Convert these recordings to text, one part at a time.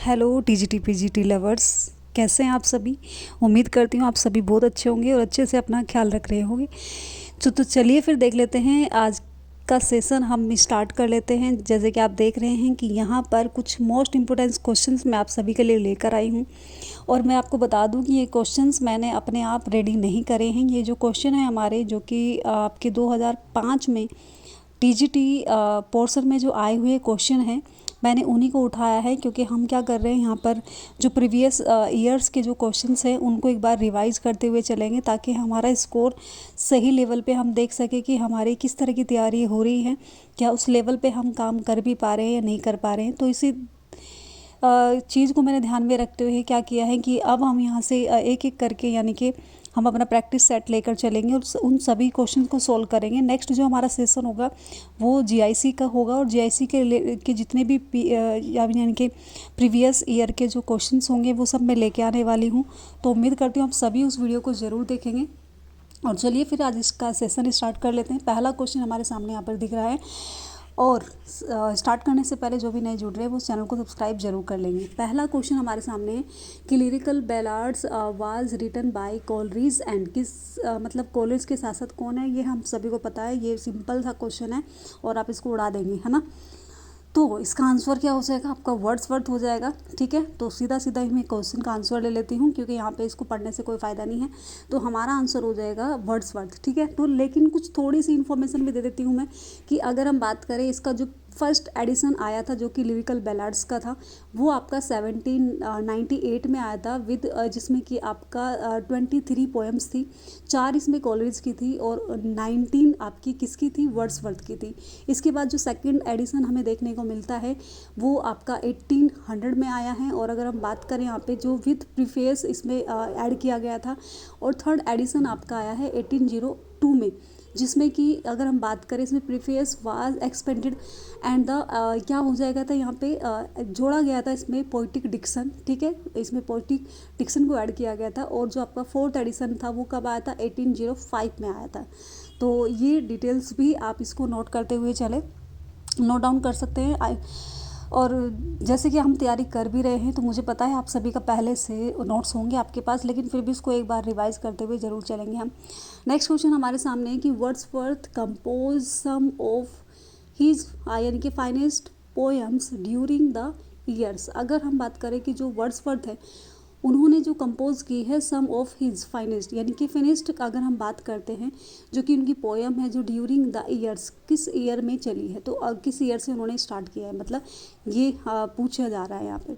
Hello TGT PGT lovers, कैसे हैं आप सभी। उम्मीद करती हूँ आप सभी बहुत अच्छे होंगे और अच्छे से अपना ख्याल रख रहे होंगे। तो चलिए फिर देख लेते हैं आज का सेशन हम स्टार्ट कर लेते हैं। जैसे कि आप देख रहे हैं कि यहाँ पर कुछ मोस्ट इम्पोर्टेंट क्वेश्चंस मैं आप सभी के लिए लेकर आई हूँ और मैं आपको बता दूँ कि ये क्वेश्चंस मैंने अपने आप रेडी नहीं करे हैं। ये जो क्वेश्चन है हमारे, जो कि आपके 2005 में टीजीटी पोर्शन में जो आए हुए क्वेश्चन हैं, मैंने उन्हीं को उठाया है। क्योंकि हम क्या कर रहे हैं, यहाँ पर जो प्रीवियस ईयर्स के जो क्वेश्चंस हैं उनको एक बार रिवाइज करते हुए चलेंगे, ताकि हमारा स्कोर सही लेवल पे हम देख सकें कि हमारी किस तरह की तैयारी हो रही है, क्या उस लेवल पे हम काम कर भी पा रहे हैं या नहीं कर पा रहे हैं। तो इसी चीज़ को मैंने ध्यान में रखते हुए क्या किया है कि अब हम यहाँ से एक एक करके, यानी कि हम अपना प्रैक्टिस सेट लेकर चलेंगे और उन सभी क्वेश्चन को सॉल्व करेंगे। नेक्स्ट जो हमारा सेशन होगा वो जीआईसी का होगा और जीआईसी के जितने भी यानी कि प्रीवियस ईयर के जो क्वेश्चंस होंगे वो सब मैं लेके आने वाली हूँ। तो उम्मीद करती हूँ आप सभी उस वीडियो को ज़रूर देखेंगे। और चलिए फिर आज इसका सेशन स्टार्ट कर लेते हैं। पहला क्वेश्चन हमारे सामने यहाँ पर दिख रहा है, और स्टार्ट करने से पहले जो भी नए जुड़ रहे हैं वो चैनल को सब्सक्राइब जरूर कर लेंगे। पहला क्वेश्चन हमारे सामने है कि lyrical ballads was written by Coleridge and, किस मतलब कोलरिज के साथ साथ कौन है, ये हम सभी को पता है। ये सिंपल सा क्वेश्चन है और आप इसको उड़ा देंगे, है ना। तो इसका आंसर क्या हो जाएगा, आपका वर्ड्सवर्थ हो जाएगा। ठीक है, तो सीधा सीधा ही मैं क्वेश्चन का आंसर ले लेती हूँ, क्योंकि यहाँ पे इसको पढ़ने से कोई फ़ायदा नहीं है। तो हमारा आंसर हो जाएगा वर्ड्सवर्थ। ठीक है, तो लेकिन कुछ थोड़ी सी इन्फॉर्मेशन भी दे देती हूँ मैं, कि अगर हम बात करें इसका जो फर्स्ट एडिशन आया था, जो कि लिरिकल बैलाड्स का था, वो आपका 1798 में आया था, विद जिसमें कि आपका 23 पोएम्स थी। 4 इसमें कॉलेज की थी और 19 आपकी किसकी थी, वर्ड्सवर्थ की थी। इसके बाद जो सेकंड एडिशन हमें देखने को मिलता है वो आपका 1800 में आया है। और अगर हम बात करें यहाँ पे जो विद प्रीफेस इसमें ऐड किया गया था, और थर्ड एडिशन आपका आया है 1802 में, जिसमें कि अगर हम बात करें इसमें preface was expanded and the क्या हो जाएगा था, यहाँ पे जोड़ा गया था इसमें पोइटिक डिक्शन। ठीक है, इसमें पोइटिक डिक्शन को ऐड किया गया था। और जो आपका फोर्थ एडिशन था वो कब आया था, 1805 में आया था। तो ये डिटेल्स भी आप इसको नोट करते हुए चले, नोट डाउन कर सकते हैं। और जैसे कि हम तैयारी कर भी रहे हैं, तो मुझे पता है आप सभी का पहले से नोट्स होंगे आपके पास, लेकिन फिर भी इसको एक बार रिवाइज करते हुए ज़रूर चलेंगे हम। नेक्स्ट क्वेश्चन हमारे सामने है कि Wordsworth compose some of his यानी कि finest poems during the years. अगर हम बात करें कि जो वर्ड्सवर्थ है उन्होंने जो कंपोज की है सम ऑफ हिज फाइनेस्ट, यानी कि फिनिश्ड अगर हम बात करते हैं, जो कि उनकी पोएम है जो ड्यूरिंग द ईयर्स, किस ईयर में चली है, तो किस ईयर से उन्होंने स्टार्ट किया है, मतलब ये पूछा जा रहा है यहाँ पे।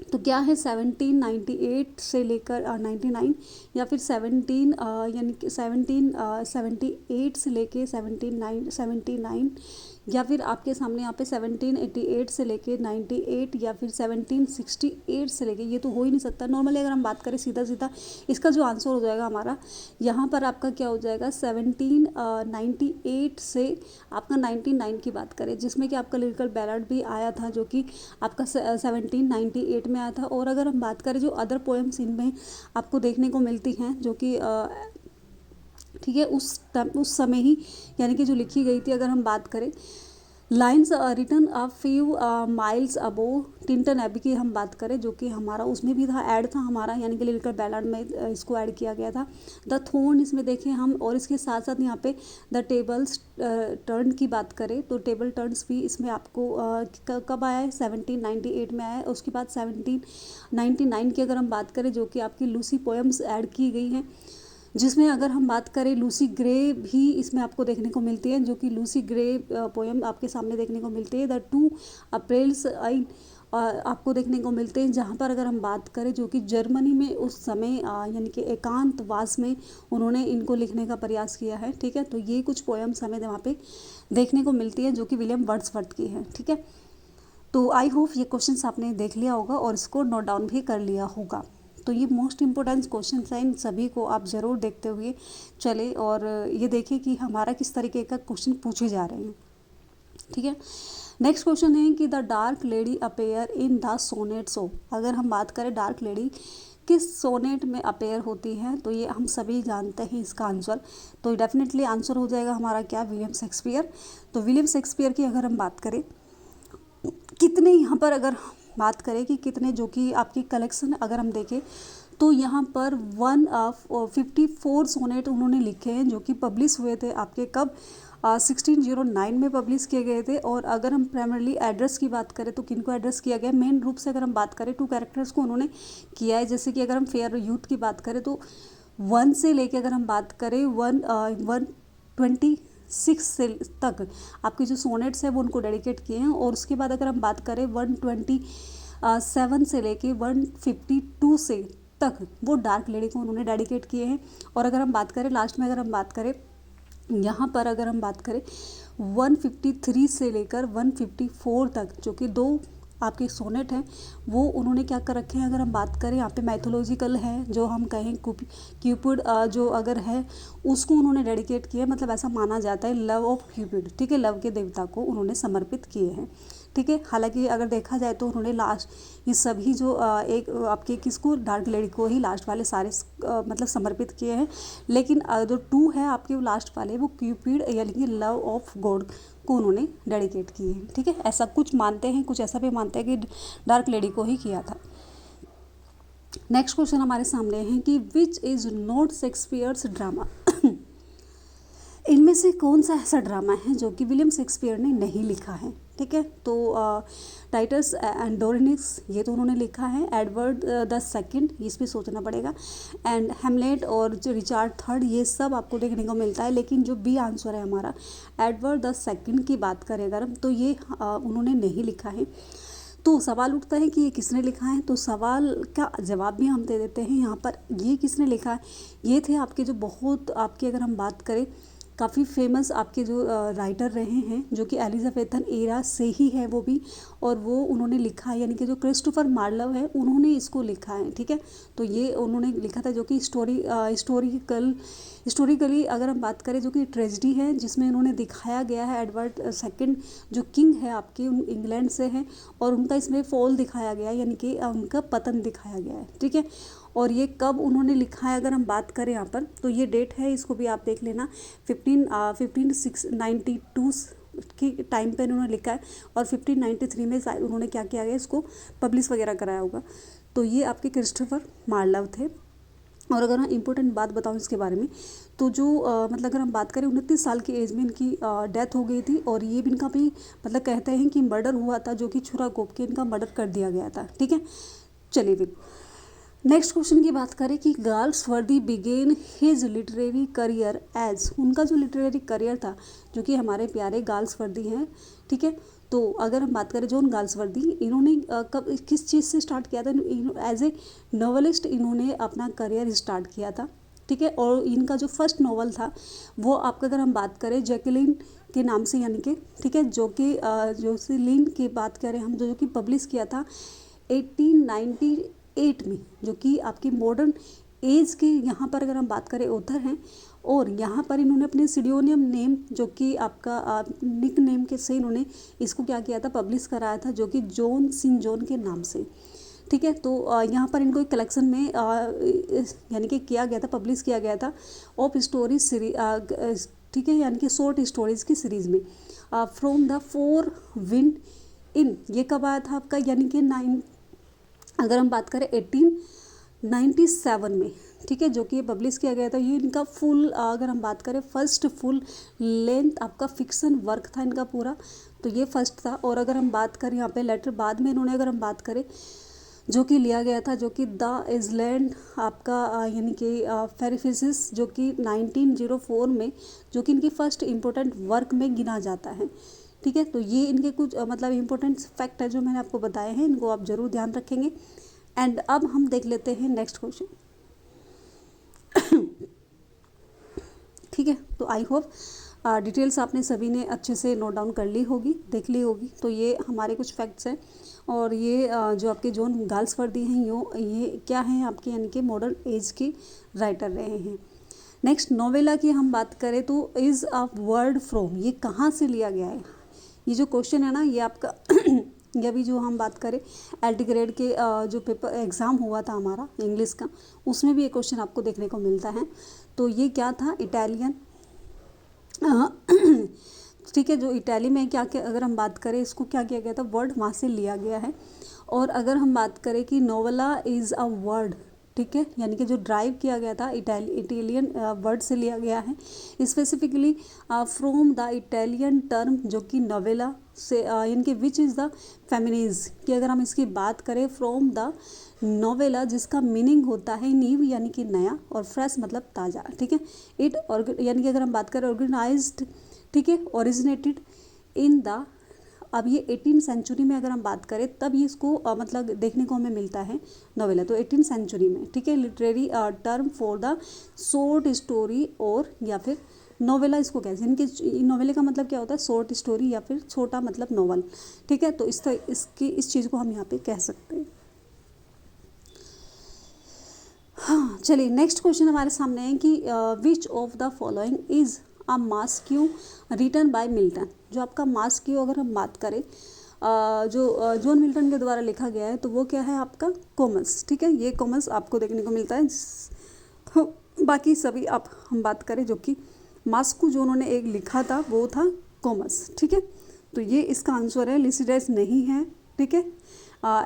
तो क्या है, 1798 से लेकर 99, या फिर 17 यानी कि 1778 से लेके 79, या फिर आपके सामने यहाँ पे 1788 से लेके 98, या फिर 1768 से लेके, ये तो हो ही नहीं सकता। नॉर्मली अगर हम बात करें सीधा सीधा, इसका जो आंसर हो जाएगा हमारा यहाँ पर आपका क्या हो जाएगा, 1798 से आपका 99 की बात करें, जिसमें कि आपका लिरिकल बैलाड भी आया था, जो कि आपका 1798 में आया था। और अगर हम बात करें जो अदर पोएम्स इनमें आपको देखने को मिलती हैं, जो कि ठीक है उस समय ही, यानी कि जो लिखी गई थी, अगर हम बात करें lines written a few miles above Tintern Abbey की हम बात करें, जो कि हमारा उसमें भी था, ऐड था हमारा, यानी कि लिरिकल बैलाड में इसको ऐड किया गया था। द थोर्न इसमें देखें हम, और इसके साथ साथ यहाँ पे द टेबल्स टर्न की बात करें, तो टेबल टर्न्स भी इसमें आपको कब आया है, 1798 में आया है। उसके बाद 1799 की अगर हम बात करें, जो कि आपकी लूसी पोएम्स ऐड की गई हैं, जिसमें अगर हम बात करें लूसी ग्रे भी इसमें आपको देखने को मिलती है, जो कि लूसी ग्रे पोएम आपके सामने देखने को मिलती है। द 2 अप्रैल्स आई आपको देखने को मिलते हैं, जहाँ पर अगर हम बात करें, जो कि जर्मनी में उस समय यानी कि एकांतवास में उन्होंने इनको लिखने का प्रयास किया है। ठीक है, तो ये कुछ पोएम्स हमें वहाँ पे देखने को मिलती है, जो कि विलियम वर्ड्सवर्थ की है। ठीक है, तो आई होप ये क्वेश्चंस आपने देख लिया होगा और इसको नोट डाउन भी कर लिया होगा। तो ये मोस्ट इम्पोर्टेंट क्वेश्चन हैं, इन सभी को आप ज़रूर देखते हुए चले और ये देखें कि हमारा किस तरीके का क्वेश्चन पूछे जा रहे हैं। ठीक है, नेक्स्ट क्वेश्चन है कि the dark lady appear in the sonnets of. अगर हम बात करें डार्क लेडी किस सोनेट में अपेयर होती है, तो ये हम सभी जानते हैं इसका आंसर। तो डेफिनेटली आंसर हो जाएगा हमारा क्या, विलियम शेक्सपियर। तो विलियम शेक्सपियर की अगर हम बात करें, कितने यहाँ पर अगर बात करें कि कितने जो कि आपकी कलेक्शन अगर हम देखें तो यहाँ पर 154 सोनेट उन्होंने लिखे हैं जो कि पब्लिश हुए थे आपके कब 1609 में पब्लिश किए गए थे। और अगर हम प्राइमरली एड्रेस की बात करें तो किनको एड्रेस किया गया, मेन रूप से अगर हम बात करें 2 कैरेक्टर्स को उन्होंने किया है। जैसे कि अगर हम फेयर यूथ की बात करें तो 1 से लेके अगर हम बात करें 126 से तक आपके जो सोनेट्स हैं वो उनको डेडिकेट किए हैं। और उसके बाद अगर हम बात करें 127 से लेके 152 से तक वो डार्क लेडी को उन्होंने डेडिकेट किए हैं। और अगर हम बात करें लास्ट में अगर हम बात करें यहाँ पर अगर हम बात करें 153 से लेकर 154 तक जो कि 2 आपके सोनेट हैं वो उन्होंने क्या कर रखे हैं। अगर हम बात करें यहाँ पे मैथोलॉजिकल है जो हम कहें क्यूपिड जो अगर है उसको उन्होंने डेडिकेट किया है, मतलब ऐसा माना जाता है लव ऑफ क्यूपिड, ठीक है, लव के देवता को उन्होंने समर्पित किए हैं, ठीक है। हालांकि अगर देखा जाए तो उन्होंने लास्ट ये सभी जो एक आपके किसको डार्क लेडी को ही लास्ट वाले सारे मतलब समर्पित किए हैं। लेकिन जो 2 है आपके वो लास्ट वाले वो क्यूपिड यानी कि लव ऑफ गॉड को उन्होंने डेडिकेट किए हैं, ठीक है। ऐसा कुछ मानते हैं, कुछ ऐसा भी मानते हैं कि डार्क लेडी को ही किया था। नेक्स्ट क्वेश्चन हमारे सामने है कि which is not Shakespeare's drama इनमें से कौन सा ऐसा ड्रामा है जो कि विलियम शेक्सपियर ने नहीं लिखा है, ठीक है। तो टाइटस एंडोनिक्स ये तो उन्होंने लिखा है, एडवर्ड द सेकंड इस पर सोचना पड़ेगा, एंड हेमलेट और जो रिचार्ड थर्ड ये सब आपको देखने को मिलता है। लेकिन जो बी आंसर है हमारा एडवर्ड द सेकंड की बात करें अगर हम तो ये उन्होंने नहीं लिखा है। तो सवाल उठता है कि ये किसने लिखा है, तो सवाल का जवाब भी हम दे देते हैं यहाँ पर। ये किसने लिखा है, ये थे आपके जो बहुत आपकी अगर हम बात करें काफ़ी फेमस आपके जो राइटर रहे हैं जो कि एलिजाबेथन एरा से ही है वो भी, और वो उन्होंने लिखा है यानी कि जो क्रिस्टोफर मार्लोव है उन्होंने इसको लिखा है, ठीक है। तो ये उन्होंने लिखा था जो कि हिस्टोरिकली अगर हम बात करें जो कि ट्रेजेडी है जिसमें उन्होंने दिखाया गया है एडवर्ड सेकंड जो किंग है आपके इंग्लैंड से हैं और उनका इसमें फॉल दिखाया गया है यानी कि उनका पतन दिखाया गया है, ठीक है। और ये कब उन्होंने लिखा है अगर हम बात करें यहाँ पर तो ये डेट है, इसको भी आप देख लेना 1592 के टाइम पे उन्होंने लिखा है। और 1593 में उन्होंने क्या किया गया इसको पब्लिश वगैरह कराया होगा। तो ये आपके क्रिस्टोफर मार्लोव थे। और अगर मैं इम्पोर्टेंट बात बताऊँ इसके बारे में तो जो मतलब अगर हम बात करें 29 साल की एज में इनकी डेथ हो गई थी। और ये भी इनका भी मतलब कहते हैं कि मर्डर हुआ था जो कि छुरा घोंप के इनका मर्डर कर दिया गया था, ठीक है। चलिए फिर नेक्स्ट क्वेश्चन की बात करें कि Galsworthy began his literary career as, उनका जो लिटरेरी करियर था जो कि हमारे प्यारे गाल्सवर्दी हैं, ठीक है। तो अगर हम बात करें जॉन गाल्सवर्दी इन्होंने कब किस चीज़ से स्टार्ट किया था, एज ए नॉवेलिस्ट इन्होंने अपना करियर स्टार्ट किया था, ठीक है। और इनका जो फर्स्ट नॉवल था वो आपका अगर हम बात करें जैकलिन के नाम से यानी कि, ठीक है, जो कि जोसेलिन की बात करें हम जो कि पब्लिश किया था 1898 में जो कि आपकी मॉडर्न एज के यहाँ पर अगर हम बात करें ऑथर हैं। और यहाँ पर इन्होंने अपने सीडियोनियम नेम जो कि आपका निक नेम के से इन्होंने इसको क्या किया था पब्लिश कराया था जो कि जॉन सिंह जॉन के नाम से, ठीक है। तो यहाँ पर इनको एक कलेक्शन में यानी कि किया गया था पब्लिश किया गया था ऑफ स्टोरीज सीरीज, ठीक है, यानी कि शॉर्ट स्टोरीज़ की सीरीज़ में फ्रॉम द 4 विंड इन। ये कब आया था आपका यानी कि अगर हम बात करें 1897 में, ठीक है, जो कि ये पब्लिश किया गया था। ये इनका फुल अगर हम बात करें फर्स्ट फुल लेंथ आपका फिक्शन वर्क था इनका पूरा, तो ये फर्स्ट था। और अगर हम बात करें यहाँ पे लेटर बाद में इन्होंने अगर हम बात करें जो कि लिया गया था जो कि द इजलैंड आपका यानी कि फेरिफिसिस जो कि 1904 में जो कि इनकी फर्स्ट इम्पोर्टेंट वर्क में गिना जाता है, ठीक है। तो ये इनके कुछ मतलब इम्पोर्टेंट फैक्ट है जो मैंने आपको बताए हैं, इनको आप ज़रूर ध्यान रखेंगे। एंड अब हम देख लेते हैं नेक्स्ट क्वेश्चन, ठीक है। तो आई होप डिटेल्स आपने सभी ने अच्छे से नोट डाउन कर ली होगी, देख ली होगी। तो ये हमारे कुछ फैक्ट्स हैं और ये जो आपके जॉन गाल्सवर्दी हैं ये क्या हैं आपके यानी कि मॉडर्न एज के राइटर रहे हैं। नेक्स्ट नोवेला की हम बात करें तो इज़ अ वर्ड फ्रॉम, ये कहाँ से लिया गया है। ये जो क्वेश्चन है ना ये आपका ये भी जो हम बात करें एल्टी ग्रेड के जो पेपर एग्ज़ाम हुआ था हमारा इंग्लिश का उसमें भी ये क्वेश्चन आपको देखने को मिलता है। तो ये क्या था इटालियन, ठीक है, जो इटाली में क्या अगर हम बात करें इसको क्या किया गया था वर्ड वहाँ से लिया गया है। और अगर हम बात करें कि नोवेला इज़ अ वर्ड, ठीक है, यानी कि जो ड्राइव किया गया था इटालियन वर्ड से लिया गया है, specifically from the Italian term जो कि नोवेला से, यानी कि विच इज़ द फेमिनीज, कि अगर हम इसकी बात करें फ्रॉम द नोवेला, जिसका मीनिंग होता है नीव यानी कि नया, और फ्रेश मतलब ताज़ा, ठीक है। यानी कि अगर हम बात करें ऑर्गेनाइज्ड, ठीक है, ओरिजिनेटेड इन द, अब ये 18 सेंचुरी में अगर हम बात करें तब ये इसको मतलब देखने को हमें मिलता है नोवेला, तो 18 सेंचुरी में, ठीक है। Literary term for the short story, और या फिर नोवेला इसको कहते हैं, इनके नोवेले का मतलब क्या होता है, शॉर्ट स्टोरी या फिर छोटा मतलब नोवेल, ठीक है। तो इस चीज़ को हम यहाँ पे कह सकते हैं। हाँ, चलिए नेक्स्ट क्वेश्चन हमारे सामने है कि which of the following is a masque written by Milton. जो आपका मास्क्यू अगर हम बात करें जो जॉन मिल्टन के द्वारा लिखा गया है, तो वो क्या है आपका कॉमर्स, ठीक है। ये कॉमर्स आपको देखने को मिलता है। तो बाकी सभी आप हम बात करें जो कि मास्क्यू जो उन्होंने एक लिखा था वो था कॉमर्स, ठीक है। तो ये इसका आंसर है। लिसिडस नहीं है, ठीक है।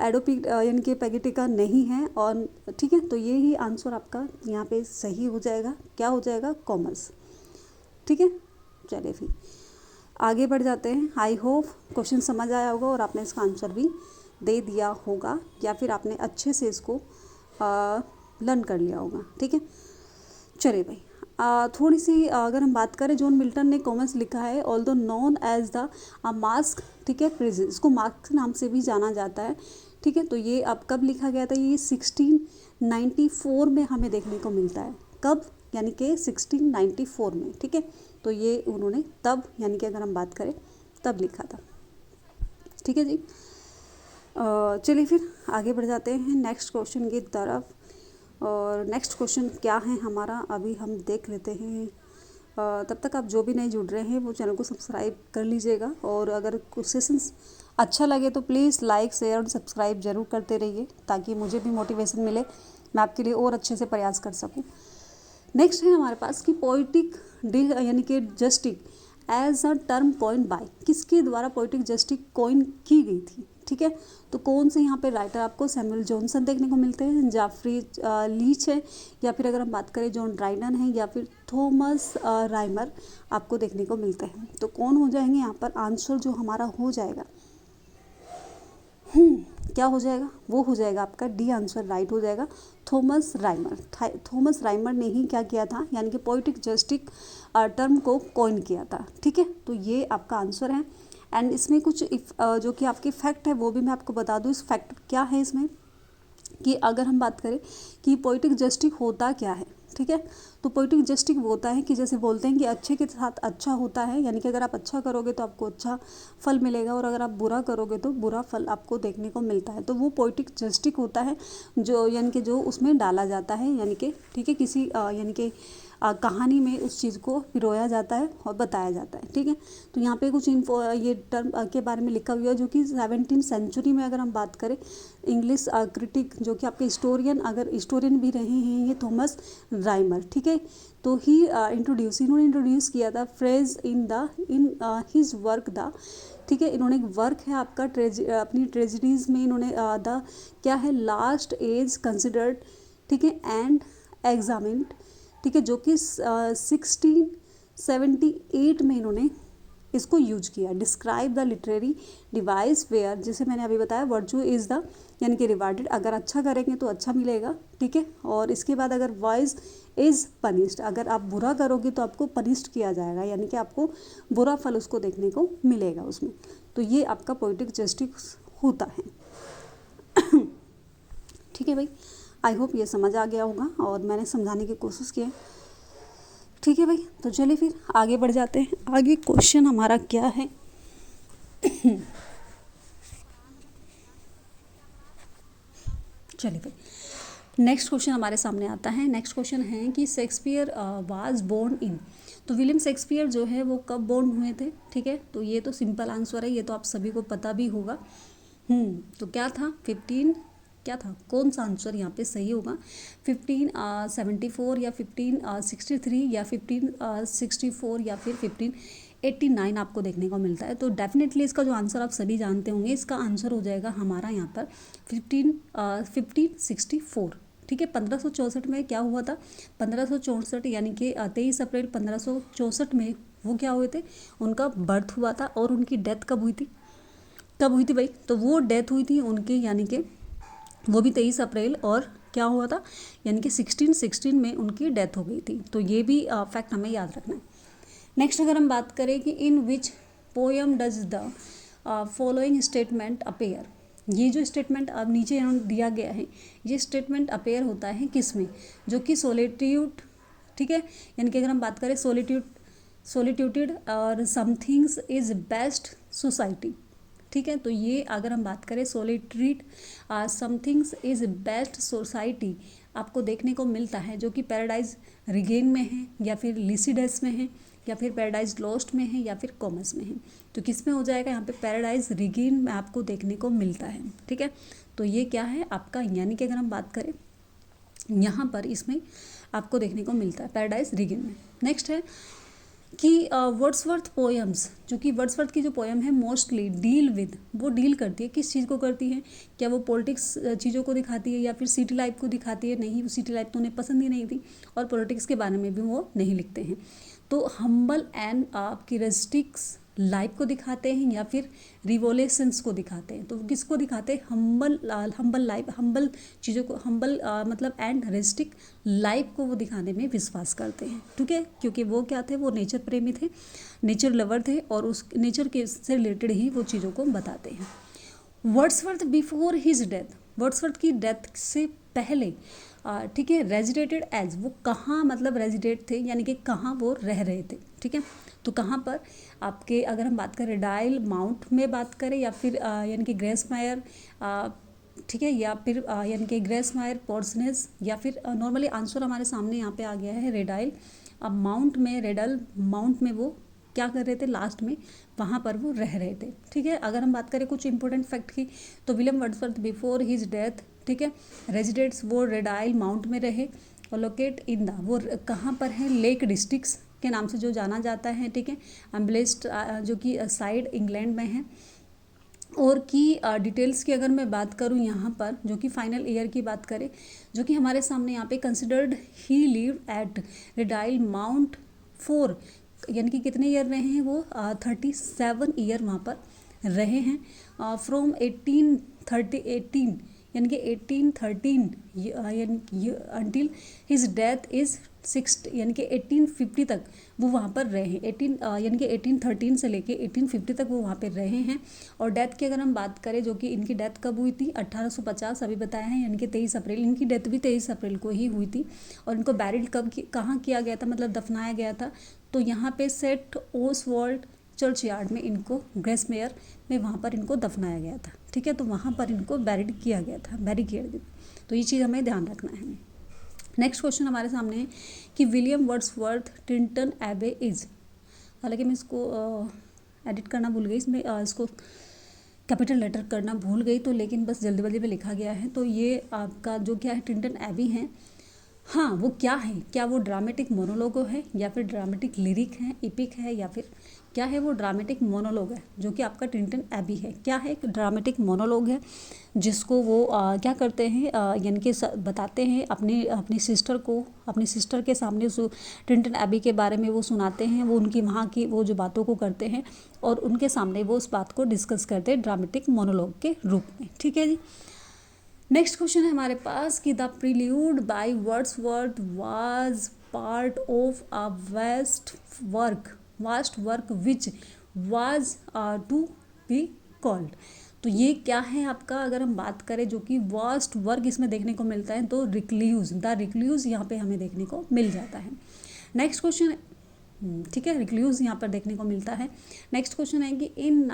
एडोपिक यानी कि पेगेटिका नहीं है, और ठीक है, तो ये ही आंसर आपका यहाँ पे सही हो जाएगा। क्या हो जाएगा, कॉमर्स, ठीक है। चलिए फिर आगे बढ़ जाते हैं। आई होप क्वेश्चन समझ आया होगा और आपने इसका आंसर भी दे दिया होगा, या फिर आपने अच्छे से इसको लर्न कर लिया होगा, ठीक है। चलिए भाई थोड़ी सी अगर हम बात करें, जॉन मिल्टन ने कॉमर्स लिखा है, although known as the mask, ठीक है, प्रिजन, इसको मास्क नाम से भी जाना जाता है, ठीक है। तो ये अब कब लिखा गया था, ये 1694 में हमें देखने को मिलता है। कब, यानी कि 1694 में, ठीक है। तो ये उन्होंने तब, यानी कि अगर हम बात करें तब लिखा था, ठीक है जी। चलिए फिर आगे बढ़ जाते हैं नेक्स्ट क्वेश्चन की तरफ। और नेक्स्ट क्वेश्चन क्या है हमारा, अभी हम देख लेते हैं। तब तक आप जो भी नहीं जुड़ रहे हैं वो चैनल को सब्सक्राइब कर लीजिएगा, और अगर कुछ सेशंस अच्छा लगे तो प्लीज़ लाइक शेयर और सब्सक्राइब जरूर करते रहिए, ताकि मुझे भी मोटिवेशन मिले, मैं आपके लिए और अच्छे से प्रयास कर सकूं। नेक्स्ट है हमारे पास कि पोइटिक यानी कि justice as a term coin by, किसके द्वारा पोइटिक जस्टिक कॉइन की गई थी, ठीक है। तो कौन से यहाँ पे राइटर आपको सैमुअल जॉनसन देखने को मिलते हैं, जाफरी लीच है, या फिर अगर हम बात करें जॉन ड्राइडन है, या फिर थॉमस राइमर आपको देखने को मिलते हैं। तो कौन हो जाएंगे यहाँ पर, आंसर जो हमारा हो जाएगा क्या हो जाएगा, वो हो जाएगा आपका डी आंसर राइट हो जाएगा, थॉमस राइमर। थॉमस राइमर ने ही क्या किया था, यानी कि पोइटिक जस्टिक टर्म को कॉइन किया था, ठीक है। तो ये आपका आंसर है। एंड इसमें कुछ जो कि आपके फैक्ट है वो भी मैं आपको बता दूँ। इस फैक्ट क्या है इसमें, कि अगर हम बात करें कि पोइटिक जस्टिक होता क्या है, ठीक है। तो पोइटिक जस्टिक वो होता है कि जैसे बोलते हैं कि अच्छे के साथ अच्छा होता है, यानी कि अगर आप अच्छा करोगे तो आपको अच्छा फल मिलेगा, और अगर आप बुरा करोगे तो बुरा फल आपको देखने को मिलता है। तो वो पोइटिक जस्टिक होता है जो, यानी कि जो उसमें डाला जाता है, यानी कि ठीक है, किसी यानी कि कहानी में उस चीज़ को पिरोया जाता है और बताया जाता है, ठीक है। तो यहाँ पे कुछ ये टर्म के बारे में लिखा हुआ है, जो कि 17वीं सेंचुरी में अगर हम बात करें, इंग्लिश क्रिटिक जो कि आपके हिस्टोरियन, अगर हिस्टोरियन भी रहे हैं ये थॉमस राइमर, ठीक है। तो ही इन्होंने इंट्रोड्यूस किया था phrase in his work the, ठीक है। इन्होंने एक वर्क है आपका अपनी ट्रेजिडीज़ में इन्होंने द क्या है, लास्ट एज कंसिडर्ड, ठीक है, एंड एग्जामिन्ड, ठीक है, जो कि 1678 में इन्होंने इसको यूज किया। Describe the literary device where, जिसे मैंने अभी बताया, वर्चू इज़ द, यानी कि रिवार्डेड, अगर अच्छा करेंगे तो अच्छा मिलेगा, ठीक है। और इसके बाद अगर वाइज इज़ पनिश्ड, अगर आप बुरा करोगे तो आपको पनिश्ड किया जाएगा, यानी कि आपको बुरा फल उसको देखने को मिलेगा उसमें। तो ये आपका पोइटिक जस्टिस होता है, ठीक है भाई। आई होप ये समझ आ गया होगा, और मैंने समझाने की कोशिश की है, ठीक है भाई। तो चलिए फिर आगे बढ़ जाते हैं। आगे क्वेश्चन हमारा क्या है, चलिए भाई नेक्स्ट क्वेश्चन हमारे सामने आता है। नेक्स्ट क्वेश्चन है कि शेक्सपियर वाज बोर्न इन, तो विलियम शेक्सपियर जो है वो कब बोर्न हुए थे, ठीक है। तो ये तो सिंपल आंसर है, ये तो आप सभी को पता भी होगा। तो क्या था, 15 क्या था, कौन सा आंसर यहाँ पे सही होगा, 1574 या 1563 या 1564 या फिर 89 आपको देखने को मिलता है। तो डेफिनेटली इसका जो आंसर आप सभी जानते होंगे, इसका आंसर हो जाएगा हमारा यहाँ पर 1564। ठीक है, 1564 में क्या हुआ था, 1564 यानी कि 23 अप्रैल 1564 में वो क्या हुए थे, उनका बर्थ हुआ था। और उनकी डेथ कब हुई थी, कब हुई थी भाई, तो वो डेथ हुई थी उनकी, यानी कि वो भी 23 अप्रैल, और क्या हुआ था, यानी कि 1616 में उनकी डेथ हो गई थी। तो ये भी फैक्ट हमें याद रखना है। नेक्स्ट अगर हम बात करें कि in which poem does the following statement appear, ये जो स्टेटमेंट अब नीचे दिया गया है, ये स्टेटमेंट अपेयर होता है किस में, जो कि सोलिट्यूड, ठीक है, यानी कि अगर हम बात करें सोलिट्यूटेड और समथिंग्स इज बेस्ट सोसाइटी, ठीक है, तो ये अगर हम बात करें सोलिट्रीट समथिंग्स इज बेस्ट सोसाइटी आपको देखने को मिलता है, जो कि पैराडाइज रिगेन में है, या फिर लिसिडस में है, या फिर पैराडाइज लॉस्ट में है, या फिर कॉमर्स में है। तो किस में हो जाएगा, यहाँ पे पैराडाइज रिगेन में आपको देखने को मिलता है। ठीक है, तो ये क्या है आपका, यानी कि अगर हम बात करें यहाँ पर इसमें आपको देखने को मिलता है पैराडाइज रिगेन में। नेक्स्ट है कि वर्ड्सवर्थ पोएम्स, जो कि वर्ड्सवर्थ की जो पोएम है मोस्टली डील विद, वो डील करती है किस चीज़ को करती है, क्या वो पॉलिटिक्स चीज़ों को दिखाती है, या फिर सिटी लाइफ को दिखाती है, नहीं, वो सिटी लाइफ तो उन्हें पसंद ही नहीं थी, और पॉलिटिक्स के बारे में भी वो नहीं लिखते हैं। तो हम्बल एंड आपकी रस्टिक्स लाइफ को दिखाते हैं, या फिर रिवोल्यूशंस को दिखाते हैं। तो किसको दिखाते हैं, हम्बल लाइफ, हम्बल चीज़ों को, हम्बल मतलब एंड रेस्टिक लाइफ को वो दिखाने में विश्वास करते हैं। ठीक है, क्योंकि वो क्या थे, वो नेचर प्रेमी थे, नेचर लवर थे, और उस नेचर के से रिलेटेड ही वो चीज़ों को बताते हैं। Wordsworth before his death, Wordsworth की डेथ से पहले ठीक है, रेजिडेटेड एज, वो कहाँ मतलब रेजिडेट थे, यानी कि कहाँ वो रह रहे थे। ठीक है, तो कहाँ पर आपके, अगर हम बात करें डायल माउंट में बात करें, या फिर यानी कि ग्रेसमायर, ठीक है, या फिर यानी कि ग्रेसमायर पोर्सनेस, या फिर नॉर्मली आंसर हमारे सामने यहाँ पे आ गया है रेडाइल माउंट में, रेडल माउंट में वो क्या कर रहे थे, लास्ट में वहाँ पर वो रह रहे थे। ठीक है, अगर हम बात करें कुछ इंपॉर्टेंट फैक्ट की, तो William Wordsworth before his death, ठीक है, रेजिडेंट्स वो रेडाइल माउंट में रहे, और लोकेट इन द, वो कहाँ पर है, लेक डिस्ट्रिक्ट्स के नाम से जो जाना जाता है। ठीक है, एम्बलेस्ड जो कि साइड इंग्लैंड में है। और की डिटेल्स की अगर मैं बात करूं यहाँ पर, जो कि फाइनल ईयर की बात करें, जो कि हमारे सामने यहाँ पे considered he live at Rydal Mount 4, यानी कि कितने ईयर रहे हैं वो, 37 ईयर वहाँ पर रहे हैं, फ्रॉम 1818 यानी कि 1813 अंटिल हिज डेथ इज़ 6 यानी कि 1850 तक वो वहाँ पर रहे हैं। 18 यानी कि 1813 से लेके 1850 तक वो वहाँ पर रहे हैं। और डेथ की अगर हम बात करें, जो कि इनकी डेथ कब हुई थी, 1850 अभी बताया है, यानी कि 23 अप्रैल, इनकी डेथ भी 23 अप्रैल को ही हुई थी। और इनको बैरिड कहाँ किया गया था, मतलब दफनाया गया था, तो यहाँ पे सेंट ओसवाल्ड चर्च यार्ड में इनको, ग्रेसमेयर में वहाँ पर इनको दफनाया गया था। ठीक है, तो वहाँ पर इनको बैरिड किया गया था, बैरी किया गया। तो ये चीज़ हमें ध्यान रखना है। नेक्स्ट क्वेश्चन हमारे सामने है कि विलियम वर्ड्सवर्थ टिंटन एबे इज, हालांकि मैं इसको एडिट करना भूल गई, इसमें इसको कैपिटल लेटर करना भूल गई, तो लेकिन बस जल्दीबाजी में लिखा गया है। तो ये आपका जो क्या है, टिंटन एबी है, हाँ वो क्या है, क्या वो ड्रामेटिक मोनोलॉग है, या फिर ड्रामेटिक लिरिक है, इपिक है, या फिर क्या है, वो ड्रामेटिक मोनोलॉग है, जो कि आपका टिंटन एबी है। क्या है, ड्रामेटिक मोनोलॉग है, जिसको वो क्या करते हैं, यानी कि बताते हैं अपनी सिस्टर को, अपनी सिस्टर के सामने उस टिंटन एबी के बारे में वो सुनाते हैं, वो उनकी वहाँ की वो जो बातों को करते हैं, और उनके सामने वो उस बात को डिस्कस करते हैं ड्रामेटिक मोनोलॉग के रूप में। ठीक है जी। नेक्स्ट क्वेश्चन है हमारे पास कि the prelude by Wordsworth was part of a vast work which was to be called. तो ये क्या है आपका, अगर हम बात करें, जो कि वास्ट वर्क इसमें देखने को मिलता है, तो रिक्ल्यूज, द रिक्ल्यूज यहाँ पे हमें देखने को मिल जाता है। नेक्स्ट क्वेश्चन, ठीक है, रिक्ल्यूज यहाँ पर देखने को मिलता है। नेक्स्ट क्वेश्चन है कि इन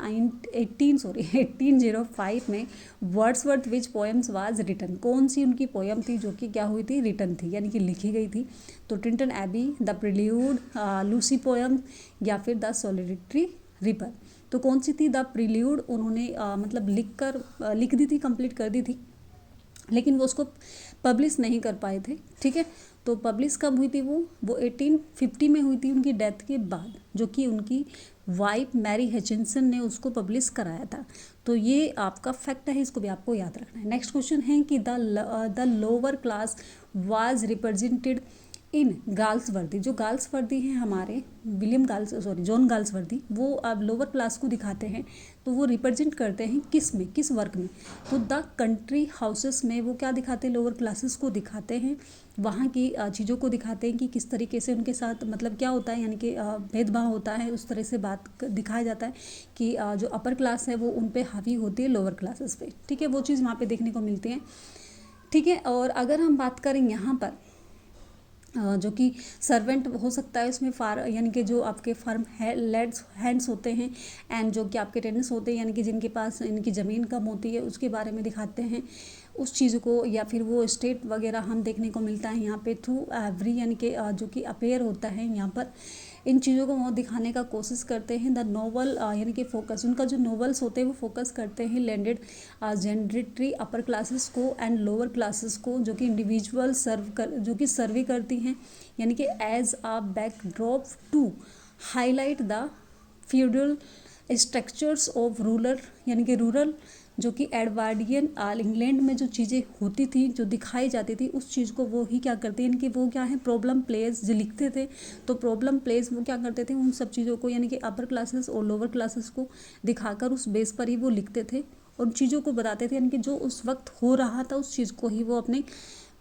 1805 में Wordsworth which poems was written, कौन सी उनकी पोएम थी जो कि क्या हुई थी, रिटन थी, यानी कि लिखी गई थी। तो Tintern Abbey, the prelude, Lucy poem, या फिर द सोलिटरी रिपर। तो कौन सी थी, द प्रील्यूड, उन्होंने मतलब लिख दी थी, कंप्लीट कर दी थी, लेकिन वो उसको पब्लिश नहीं कर पाए थे। ठीक है, तो पब्लिश कब हुई थी वो 1850 में हुई थी, उनकी डेथ के बाद, जो कि उनकी वाइफ मैरी हचिंसन ने उसको पब्लिश कराया था। तो ये आपका फैक्ट है, इसको भी आपको याद रखना है। नेक्स्ट क्वेश्चन है कि the lower class was represented in Galsworthy. जो गाल्सवर्दी हैं हमारे जॉन गाल्सवर्दी, वो अब लोअर क्लास को दिखाते हैं। तो वो रिप्रेजेंट करते हैं किस में, किस वर्क में? तो द कंट्री हाउसेस में वो क्या दिखाते हैं, लोअर क्लासेस को दिखाते हैं, वहाँ की चीज़ों को दिखाते हैं कि किस तरीके से उनके साथ मतलब क्या होता है, यानी कि भेदभाव होता है, उस तरह से दिखाया जाता है कि जो अपर क्लास है वो उन पे हावी होती है लोअर क्लासेस पे। ठीक है, वो चीज़ वहाँ पे देखने को मिलती है। ठीक है, और अगर हम बात करें यहाँ पर जो कि सर्वेंट हो सकता है उसमें यानी कि जो आपके फार्म हैंड्स होते हैं, एंड जो कि आपके टेनेंट्स होते हैं, यानी कि जिनके पास इनकी ज़मीन कम होती है, उसके बारे में दिखाते हैं उस चीज़ को, या फिर वो स्टेट वगैरह हम देखने को मिलता है यहाँ पे थ्रू एवरी, यानी कि जो कि अपेयर होता है यहाँ पर। इन चीज़ों को वो दिखाने का कोशिश करते हैं। द नोवेल यानी कि फोकस, उनका जो नोवेल्स होते हैं वो फोकस करते हैं लैंडेड जेंडरिटरी अपर क्लासेस को एंड लोअर क्लासेस को, जो कि इंडिविजुअल जो कि सर्वे करती हैं, यानी कि as a backdrop to highlight the feudal structures of rural, यानी कि रूरल जो कि एडवार्डियन इंग्लैंड में जो चीज़ें होती थी, जो दिखाई जाती थी, उस चीज़ को वो ही क्या करते हैं, इनके वो क्या है प्रॉब्लम प्लेस जो लिखते थे। तो प्रॉब्लम प्लेस वो क्या करते थे, उन सब चीज़ों को यानी कि अपर क्लासेस और लोअर क्लासेस को दिखाकर उस बेस पर ही वो लिखते थे, उन चीज़ों को बताते थे, यानी कि जो उस वक्त हो रहा था उस चीज़ को ही वो अपने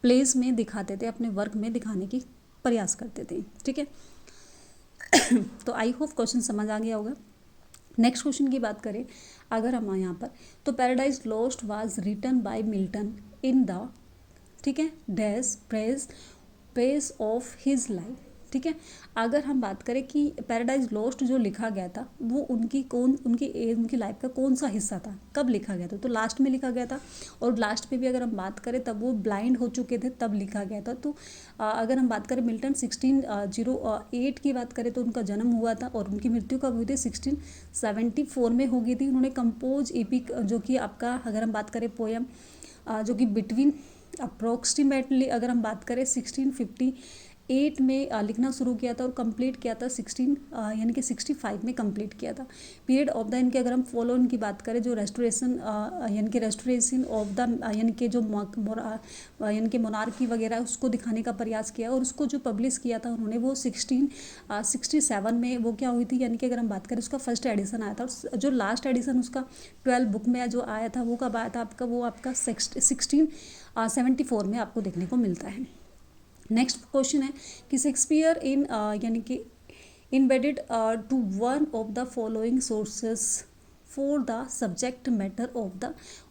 प्लेस में दिखाते थे, अपने वर्क में दिखाने की प्रयास करते थे। ठीक है तो आई होप क्वेश्चन समझ आ गया होगा। नेक्स्ट क्वेश्चन की बात करें अगर हम यहाँ पर, तो Paradise Lost was written by Milton in the, ठीक है, dash phase of his life. ठीक है, अगर हम बात करें कि पैराडाइज लॉस्ट जो लिखा गया था वो उनकी लाइफ का कौन सा हिस्सा था, कब लिखा गया था? तो लास्ट में लिखा गया था, और लास्ट में भी अगर हम बात करें तब वो ब्लाइंड हो चुके थे तब लिखा गया था। तो अगर हम बात करें मिल्टन 1608 की बात करें तो उनका जन्म हुआ था, और उनकी मृत्यु कब हुई थी, 1674 में हो गई थी। उन्होंने कंपोज एपिक जो कि आपका अगर हम बात करें पोयम जो कि बिटवीन अप्रोक्सीमेटली अगर हम बात करें 1658 में लिखना शुरू किया था और कंप्लीट किया था 65 में कंप्लीट किया था। पीरियड ऑफ द, इनके अगर हम फॉलो इनकी बात करें, जो रेस्टोरेशन यानी कि रेस्टोरेशन ऑफ द यानी कि जो यानी कि मोनार्की वगैरह उसको दिखाने का प्रयास किया, और उसको जो पब्लिश किया था उन्होंने वो 1667 में वो क्या हुई थी, यानी कि अगर हम बात करें उसका फर्स्ट एडिशन आया था, और जो लास्ट एडिशन उसका 12 बुक में जो आया था वो कब आया था आपका, वो आपका 1674 में आपको देखने को मिलता है। नेक्स्ट क्वेश्चन है कि शेक्सपियर इन यानी कि embedded to one of the following sources for the subject matter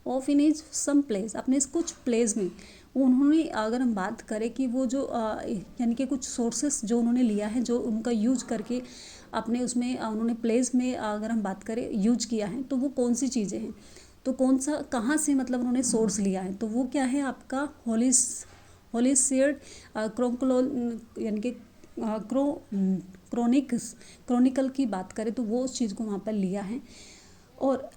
of in is some place. अपने इस कुछ प्लेस में उन्होंने अगर हम बात करें कि वो जो यानी कि कुछ सोर्सेस जो उन्होंने लिया है, जो उनका यूज करके अपने उसमें उन्होंने प्लेस में अगर हम बात करें यूज किया है, तो वो कौन सी चीज़ें हैं, तो कौन सा कहाँ से मतलब उन्होंने सोर्स लिया है, तो वो क्या है आपका होलिसियर्ड यानी कि क्रॉनिकल की बात करें तो वो उस चीज़ को वहाँ पर लिया है। और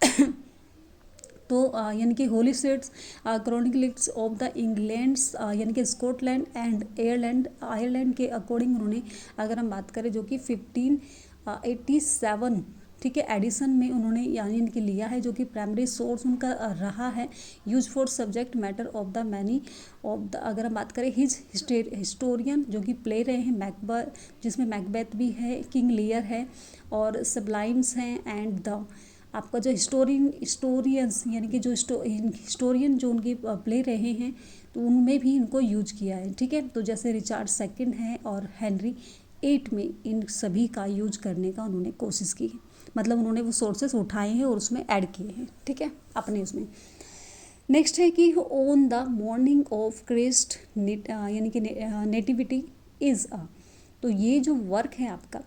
तो यानी कि होलिसियर्ड्स क्रॉनिकल्स ऑफ द इंग्लैंड्स यानी कि स्कॉटलैंड एंड आयरलैंड के अकॉर्डिंग उन्होंने अगर हम बात करें जो कि 1587 ठीक है एडिशन में उन्होंने यानी इनके लिया है, जो कि प्राइमरी सोर्स उनका रहा है use for subject matter of the many of the. अगर हम बात करें हिस्टोरियन जो कि प्ले रहे हैं मैकबथ, जिसमें मैकबेथ भी है, किंग लियर है और सबलाइम्स हैं, एंड द आपका जो हिस्टोरियंस यानी कि जो हिस्टोरियन जो उनकी प्ले रहे हैं तो उनमें भी इनको यूज किया है। ठीक है, तो जैसे रिचार्ड सेकंड है और हेनरी 8 में इन सभी का यूज करने का उन्होंने कोशिश की है, मतलब उन्होंने वो सोर्सेस उठाए हैं और उसमें ऐड किए हैं। ठीक है, अपने उसमें। नेक्स्ट है कि on the morning of Christ यानी कि नेटिविटी इज़ तो ये जो वर्क है आपका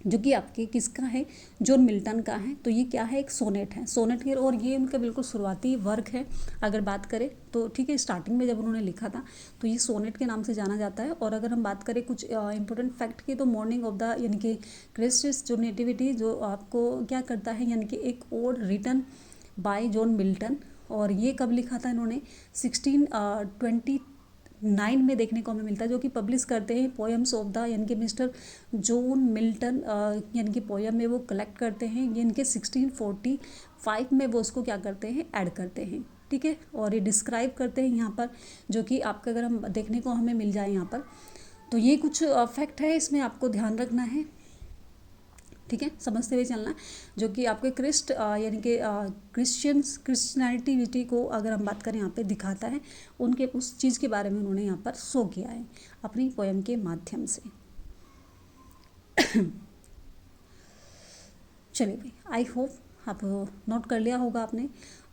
जो कि आपके किसका है, जॉन मिल्टन का है। तो ये क्या है, एक सोनेट है, सोनेट के, और ये उनका बिल्कुल शुरुआती वर्क है अगर बात करें तो। ठीक है, स्टार्टिंग में जब उन्होंने लिखा था तो ये सोनेट के नाम से जाना जाता है। और अगर हम बात करें कुछ इंपॉर्टेंट फैक्ट की, तो मॉर्निंग ऑफ द यानी कि क्रिस्ट जो नेटिविटी जो आपको क्या करता है, यानी कि एक ode written by John Milton, और ये कब लिखा था इन्होंने 1620 9 में देखने को हमें मिलता है, जो कि पब्लिश करते हैं पोएम्स ऑफ द यानी कि मिस्टर जॉन मिल्टन, यानी कि पोएम में वो कलेक्ट करते हैं, ये इनके 1645 में वो उसको क्या करते हैं, ऐड करते हैं, ठीक है। और ये डिस्क्राइब करते हैं यहाँ पर, जो कि आपका अगर हम देखने को हमें मिल जाए यहाँ पर, तो ये कुछ फैक्ट है, इसमें आपको ध्यान रखना है, ठीक है, समझते हुए चलना। जो कि आपके क्रिस्ट यानी कि क्रिश्चियनिटी को अगर हम बात करें यहाँ पे दिखाता है, उनके उस चीज़ के बारे में उन्होंने यहाँ पर शो किया है अपनी पोएम के माध्यम से। चलिए भाई, आई होप आप नोट कर लिया होगा आपने,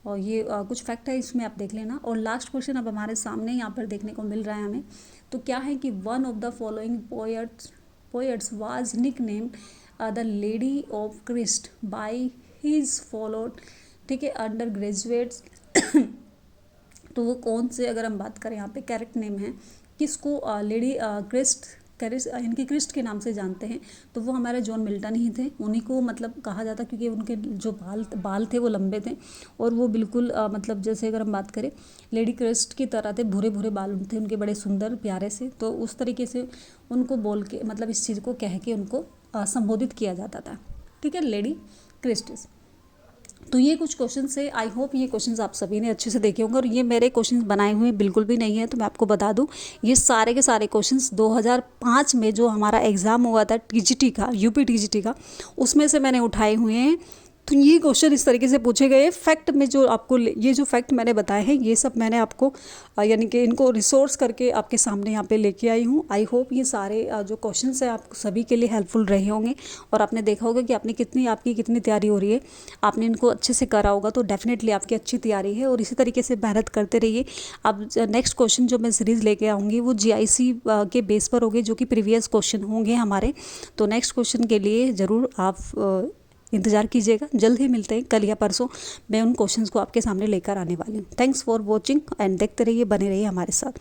और ये कुछ फैक्ट है, इसमें आप देख लेना। और लास्ट क्वेश्चन अब हमारे सामने यहाँ पर देखने को मिल रहा है हमें, तो क्या है कि one of the following poets was nicknamed the lady of Christ by his followed, ठीक है, अंडर ग्रेजुएट्स। तो वो कौन से, अगर हम बात करें यहाँ पे करेक्ट नेम है, किसको लेडी क्रिस्ट इनके क्रिस्ट के नाम से जानते हैं, तो वो हमारे जॉन मिल्टन ही थे। उन्हीं को मतलब कहा जाता, क्योंकि उनके जो बाल थे वो लंबे थे, और वो बिल्कुल मतलब जैसे अगर हम बात करें लेडी क्रिस्ट की तरह थे, भूरे भूरे बाल थे उनके, बड़े सुंदर प्यारे से। तो उस तरीके से उनको बोल के मतलब इस चीज़ को कह के उनको संबोधित किया जाता था, ठीक है, लेडी क्रिस्टिस। तो ये कुछ क्वेश्चंस है, आई होप ये क्वेश्चंस आप सभी ने अच्छे से देखे होंगे। और ये मेरे क्वेश्चंस बनाए हुए बिल्कुल भी नहीं है, तो मैं आपको बता दूं, ये सारे के सारे क्वेश्चंस 2005 में जो हमारा एग्ज़ाम हुआ था टीजीटी का, यूपी टीजीटी का, उसमें से मैंने उठाए हुए हैं। तो ये क्वेश्चन इस तरीके से पूछे गए। फैक्ट में जो आपको ये जो फैक्ट मैंने बताए हैं, ये सब मैंने आपको यानी कि इनको रिसोर्स करके आपके सामने यहाँ पे लेके आई हूँ। आई होप ये सारे जो क्वेश्चंस हैं आप सभी के लिए हेल्पफुल रहे होंगे, और आपने देखा होगा कि आपकी कितनी तैयारी हो रही है, आपने इनको अच्छे से करा होगा, तो डेफिनेटली आपकी अच्छी तैयारी है। और इसी तरीके से मेहनत करते रहिए। अब नेक्स्ट क्वेश्चन जो मैं सीरीज़ लेके आऊँगी वो GIC के बेस पर होंगे, जो कि प्रीवियस क्वेश्चन होंगे हमारे। तो नेक्स्ट क्वेश्चन के लिए ज़रूर आप इंतज़ार कीजिएगा। जल्द ही मिलते हैं, कल या परसों मैं उन क्वेश्चंस को आपके सामने लेकर आने वाली हूँ। थैंक्स फॉर वॉचिंग एंड देखते रहिए, बने रहिए हमारे साथ।